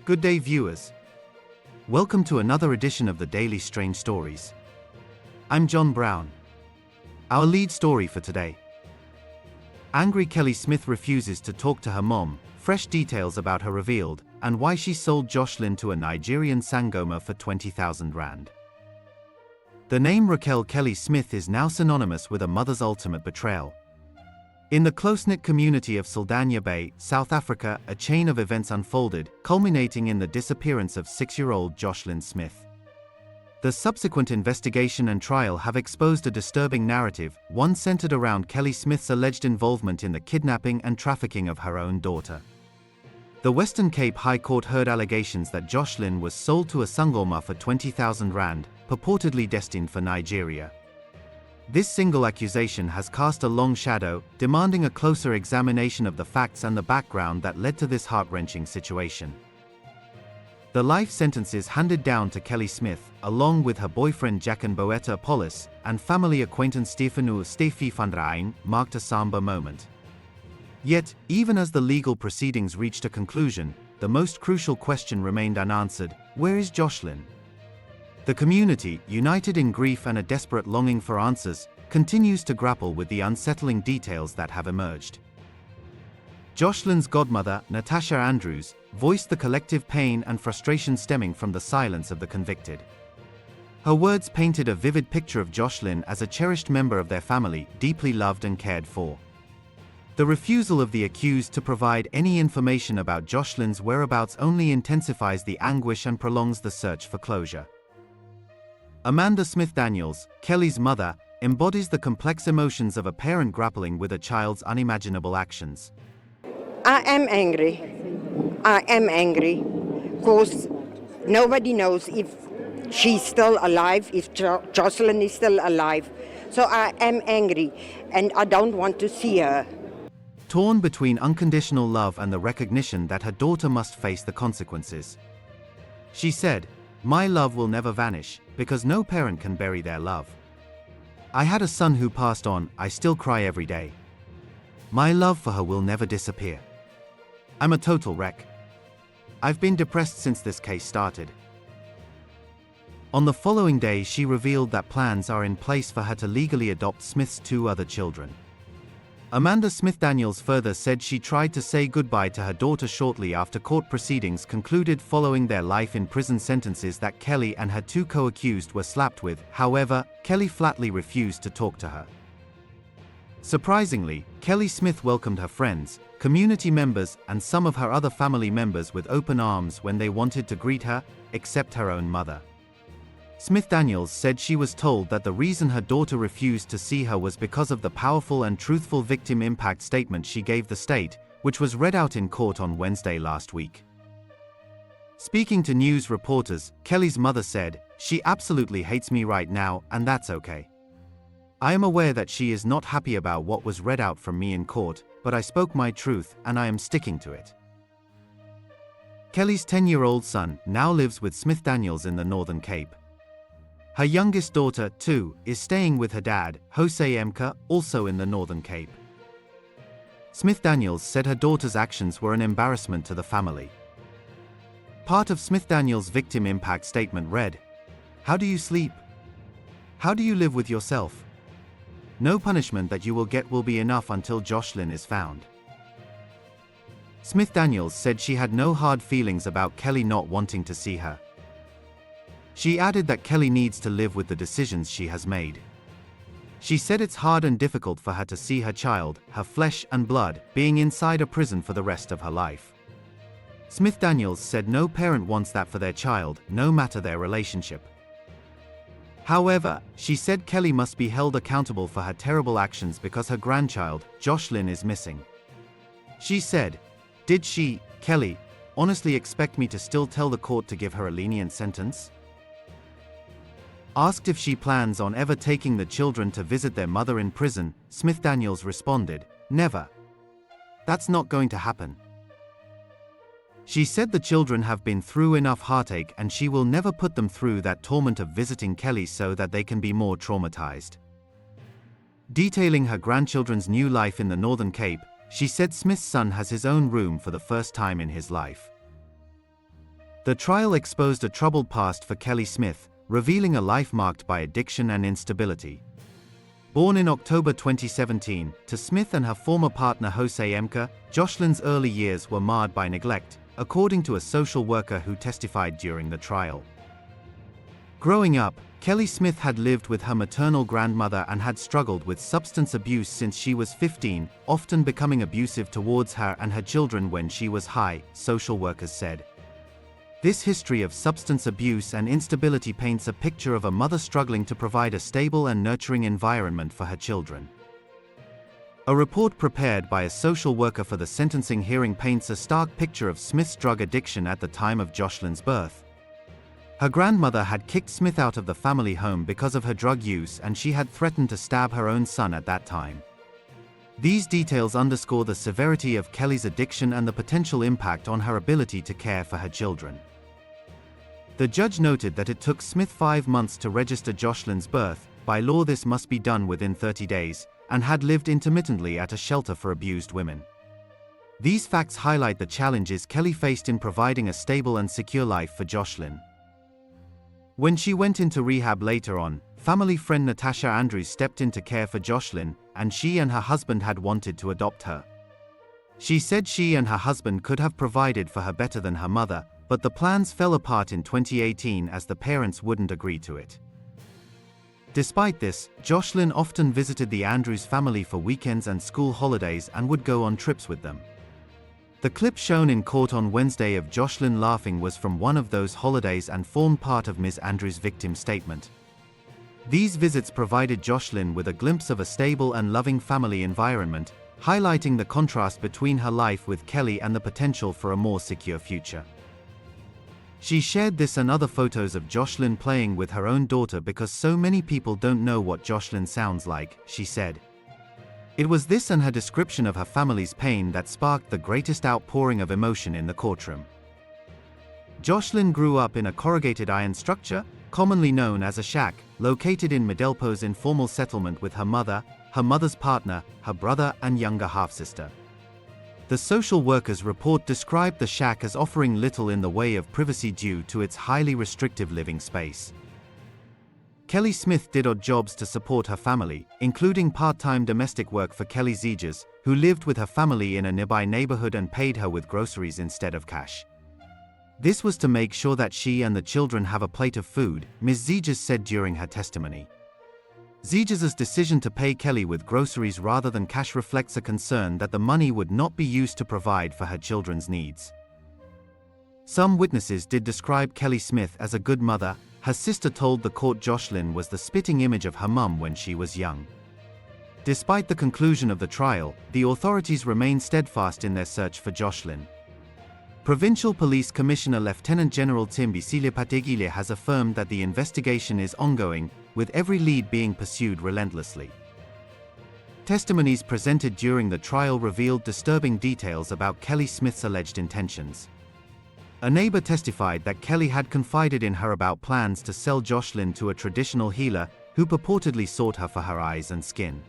Good day, viewers. Welcome to another edition of the Daily Strange Stories. I'm John Brown. Our lead story for today. Angry Kelly Smith refuses to talk to her mom, fresh details about her revealed, and why she sold Joshlin to a Nigerian sangoma for 20,000 rand. The name Racquel Kelly Smith is now synonymous with a mother's ultimate betrayal. In the close-knit community of Saldanha Bay, South Africa, a chain of events unfolded, culminating in the disappearance of 6-year-old Joshlin Smith. The subsequent investigation and trial have exposed a disturbing narrative, one centered around Kelly Smith's alleged involvement in the kidnapping and trafficking of her own daughter. The Western Cape High Court heard allegations that Joshlin was sold to a sangoma for 20,000 rand, purportedly destined for Nigeria. This single accusation has cast a long shadow, demanding a closer examination of the facts and the background that led to this heart-wrenching situation. The life sentences handed down to Kelly Smith, along with her boyfriend Jacques Boeta Polis, and family acquaintance Steffi van Rijn, marked a somber moment. Yet, even as the legal proceedings reached a conclusion, the most crucial question remained unanswered: where is Joshlin? The community, united in grief and a desperate longing for answers, continues to grapple with the unsettling details that have emerged. Joshlin's godmother, Natasha Andrews, voiced the collective pain and frustration stemming from the silence of the convicted. Her words painted a vivid picture of Joshlin as a cherished member of their family, deeply loved and cared for. The refusal of the accused to provide any information about Joshlin's whereabouts only intensifies the anguish and prolongs the search for closure. Amanda Smith Daniels, Kelly's mother, embodies the complex emotions of a parent grappling with a child's unimaginable actions. I am angry. I am angry because nobody knows if she's still alive, if Joshlin is still alive. So I am angry and I don't want to see her. Torn between unconditional love and the recognition that her daughter must face the consequences. She said, "My love will never vanish, because no parent can bury their love. I had a son who passed on, I still cry every day. My love for her will never disappear. I'm a total wreck. I've been depressed since this case started." On the following day, she revealed that plans are in place for her to legally adopt Smith's 2 other children. Amanda Smith Daniels further said she tried to say goodbye to her daughter shortly after court proceedings concluded following their life in prison sentences that Kelly and her 2 co-accused were slapped with. However, Kelly flatly refused to talk to her. Surprisingly, Kelly Smith welcomed her friends, community members, and some of her other family members with open arms when they wanted to greet her, except her own mother. Smith Daniels said she was told that the reason her daughter refused to see her was because of the powerful and truthful victim impact statement she gave the state, which was read out in court on Wednesday last week. Speaking to news reporters, Kelly's mother said, "She absolutely hates me right now, and that's okay. I am aware that she is not happy about what was read out from me in court, but I spoke my truth and I am sticking to it." Kelly's 10-year-old son now lives with Smith Daniels in the Northern Cape. Her youngest daughter, too, is staying with her dad, Jose Mka, also in the Northern Cape. Smith Daniels said her daughter's actions were an embarrassment to the family. Part of Smith Daniels' victim impact statement read, "How do you sleep? How do you live with yourself? No punishment that you will get will be enough until Joshlin is found." Smith Daniels said she had no hard feelings about Kelly not wanting to see her. She added that Kelly needs to live with the decisions she has made. She said it's hard and difficult for her to see her child, her flesh and blood, being inside a prison for the rest of her life. Smith Daniels said no parent wants that for their child, no matter their relationship. However, she said Kelly must be held accountable for her terrible actions because her grandchild, Joshlin, is missing. She said, "Did she, Kelly, honestly expect me to still tell the court to give her a lenient sentence?" Asked if she plans on ever taking the children to visit their mother in prison, Smith Daniels responded, "Never. That's not going to happen." She said the children have been through enough heartache and she will never put them through that torment of visiting Kelly so that they can be more traumatized. Detailing her grandchildren's new life in the Northern Cape, she said Smith's son has his own room for the first time in his life. The trial exposed a troubled past for Kelly Smith, revealing a life marked by addiction and instability. Born in October 2017, to Smith and her former partner Jose Emka, Joshlin's early years were marred by neglect, according to a social worker who testified during the trial. Growing up, Kelly Smith had lived with her maternal grandmother and had struggled with substance abuse since she was 15, often becoming abusive towards her and her children when she was high, social workers said. This history of substance abuse and instability paints a picture of a mother struggling to provide a stable and nurturing environment for her children. A report prepared by a social worker for the sentencing hearing paints a stark picture of Smith's drug addiction at the time of Joshlin's birth. Her grandmother had kicked Smith out of the family home because of her drug use, and she had threatened to stab her own son at that time. These details underscore the severity of Kelly's addiction and the potential impact on her ability to care for her children. The judge noted that it took Smith 5 months to register Joshlin's birth, by law this must be done within 30 days, and had lived intermittently at a shelter for abused women. These facts highlight the challenges Kelly faced in providing a stable and secure life for Joshlin. When she went into rehab later on, family friend Natasha Andrews stepped in to care for Joshlin, and she and her husband had wanted to adopt her. She said she and her husband could have provided for her better than her mother, but the plans fell apart in 2018 as the parents wouldn't agree to it. Despite this, Joshlin often visited the Andrews family for weekends and school holidays and would go on trips with them. The clip shown in court on Wednesday of Joshlin laughing was from one of those holidays and formed part of Ms. Andrews' victim statement. These visits provided Joshlin with a glimpse of a stable and loving family environment, highlighting the contrast between her life with Kelly and the potential for a more secure future. She shared this and other photos of Joshlin playing with her own daughter because so many people don't know what Joshlin sounds like, she said. It was this and her description of her family's pain that sparked the greatest outpouring of emotion in the courtroom. Joshlin grew up in a corrugated iron structure, commonly known as a shack, located in Medelpo's informal settlement with her mother's partner, her brother and younger half-sister. The social worker's report described the shack as offering little in the way of privacy due to its highly restrictive living space. Kelly Smith did odd jobs to support her family, including part-time domestic work for Kelly Zeges, who lived with her family in a nearby neighborhood and paid her with groceries instead of cash. This was to make sure that she and the children have a plate of food, Ms. Zeges said during her testimony. Zeges' decision to pay Kelly with groceries rather than cash reflects a concern that the money would not be used to provide for her children's needs. Some witnesses did describe Kelly Smith as a good mother. Her sister told the court Joshlin was the spitting image of her mum when she was young. Despite the conclusion of the trial, the authorities remain steadfast in their search for Joshlin. Provincial Police Commissioner Lieutenant General Timbi Silipategile has affirmed that the investigation is ongoing, with every lead being pursued relentlessly. Testimonies presented during the trial revealed disturbing details about Kelly Smith's alleged intentions. A neighbor testified that Kelly had confided in her about plans to sell Joshlin to a traditional healer, who purportedly sought her for her eyes and skin.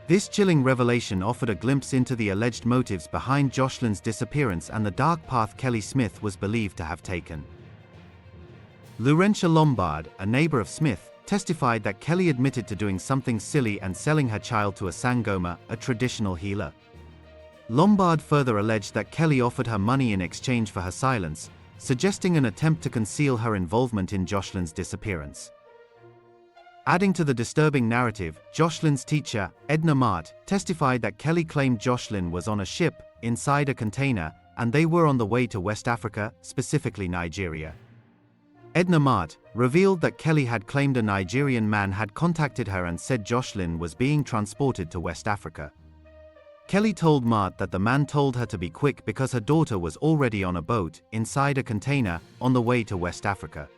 This chilling revelation offered a glimpse into the alleged motives behind Joshlin's disappearance and the dark path Kelly Smith was believed to have taken. Laurentia Lombard, a neighbor of Smith, testified that Kelly admitted to doing something silly and selling her child to a sangoma, a traditional healer. Lombard further alleged that Kelly offered her money in exchange for her silence, suggesting an attempt to conceal her involvement in Joshlin's disappearance. Adding to the disturbing narrative, Joshlin's teacher, Edna Mart, testified that Kelly claimed Joshlin was on a ship, inside a container, and they were on the way to West Africa, specifically Nigeria. Edna Mart revealed that Kelly had claimed a Nigerian man had contacted her and said Joshlin was being transported to West Africa. Kelly told Mart that the man told her to be quick because her daughter was already on a boat, inside a container, on the way to West Africa.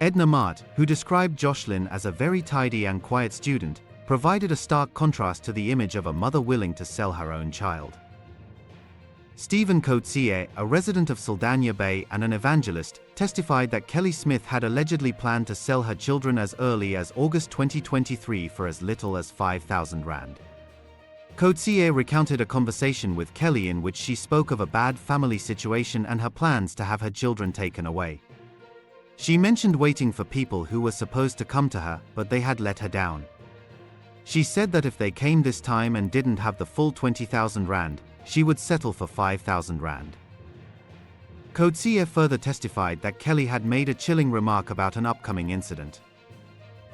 Edna Mart, who described Joshlin as a very tidy and quiet student, provided a stark contrast to the image of a mother willing to sell her own child. Stephen Coetzee, a resident of Saldanha Bay and an evangelist, testified that Kelly Smith had allegedly planned to sell her children as early as August 2023 for as little as 5,000 rand. Coetzee recounted a conversation with Kelly in which she spoke of a bad family situation and her plans to have her children taken away. She mentioned waiting for people who were supposed to come to her, but they had let her down. She said that if they came this time and didn't have the full 20,000 rand, she would settle for 5,000 rand. Coetzee further testified that Kelly had made a chilling remark about an upcoming incident.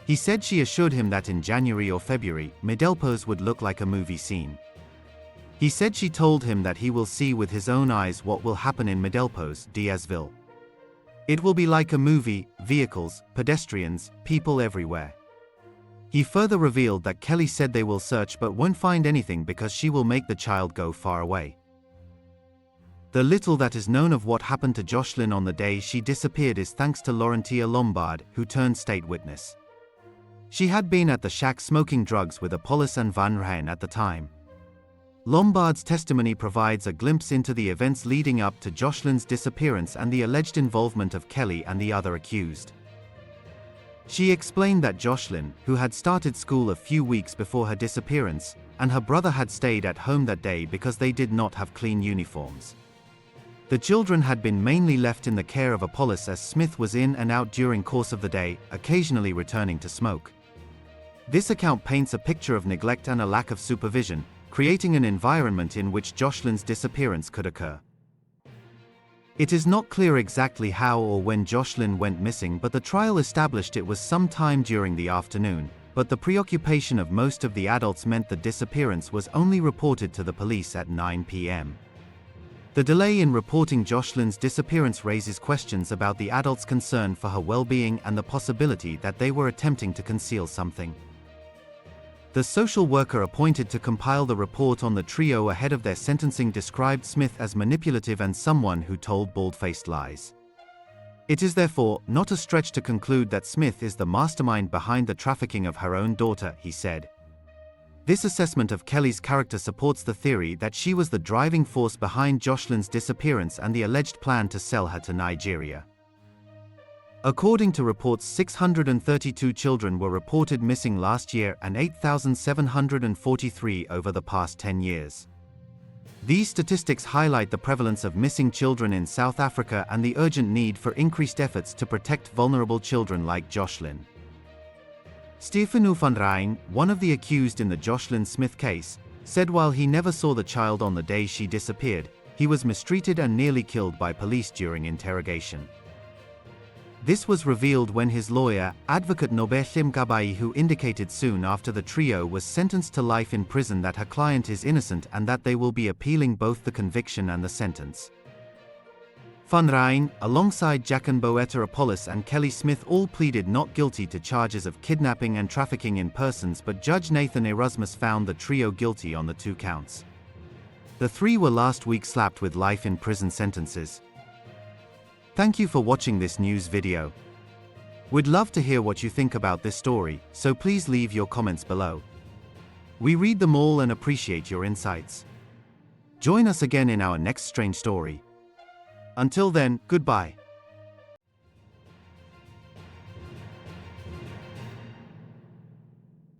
He said she assured him that in January or February, Middelpos would look like a movie scene. He said she told him that he will see with his own eyes what will happen in Middelpos, Diasville. It will be like a movie, vehicles, pedestrians, people everywhere. He further revealed that Kelly said they will search but won't find anything because she will make the child go far away. The little that is known of what happened to Joshlin on the day she disappeared is thanks to Laurentia Lombard, who turned state witness. She had been at the shack smoking drugs with Apollos and Van Rijn at the time. Lombard's testimony provides a glimpse into the events leading up to Joshlin's disappearance and the alleged involvement of Kelly and the other accused. She explained that Joshlin, who had started school a few weeks before her disappearance, and her brother had stayed at home that day because they did not have clean uniforms. The children had been mainly left in the care of Apollos as Smith was in and out during course of the day, occasionally returning to smoke. This account paints a picture of neglect and a lack of supervision, creating an environment in which Joshlin's disappearance could occur. It is not clear exactly how or when Joshlin went missing, but the trial established it was sometime during the afternoon, but the preoccupation of most of the adults meant the disappearance was only reported to the police at 9 p.m. The delay in reporting Joshlin's disappearance raises questions about the adults' concern for her well-being and the possibility that they were attempting to conceal something. The social worker appointed to compile the report on the trio ahead of their sentencing described Smith as manipulative and someone who told bald-faced lies. It is therefore not a stretch to conclude that Smith is the mastermind behind the trafficking of her own daughter, he said. This assessment of Kelly's character supports the theory that she was the driving force behind Joshlin's disappearance and the alleged plan to sell her to Nigeria. According to reports, 632 children were reported missing last year and 8,743 over the past 10 years. These statistics highlight the prevalence of missing children in South Africa and the urgent need for increased efforts to protect vulnerable children like Joshlin. Stefano van Rijn, one of the accused in the Joshlin Smith case, said while he never saw the child on the day she disappeared, he was mistreated and nearly killed by police during interrogation. This was revealed when his lawyer, advocate Nobehlim Gabai, who indicated soon after the trio was sentenced to life in prison that her client is innocent and that they will be appealing both the conviction and the sentence. Van Rijn, alongside Jacqueline Boeta Apollos and Kelly Smith, all pleaded not guilty to charges of kidnapping and trafficking in persons, but Judge Nathan Erasmus found the trio guilty on the 2 counts. The 3 were last week slapped with life in prison sentences. Thank you for watching this news video. We'd love to hear what you think about this story, so please leave your comments below. We read them all and appreciate your insights. Join us again in our next strange story. Until then, goodbye.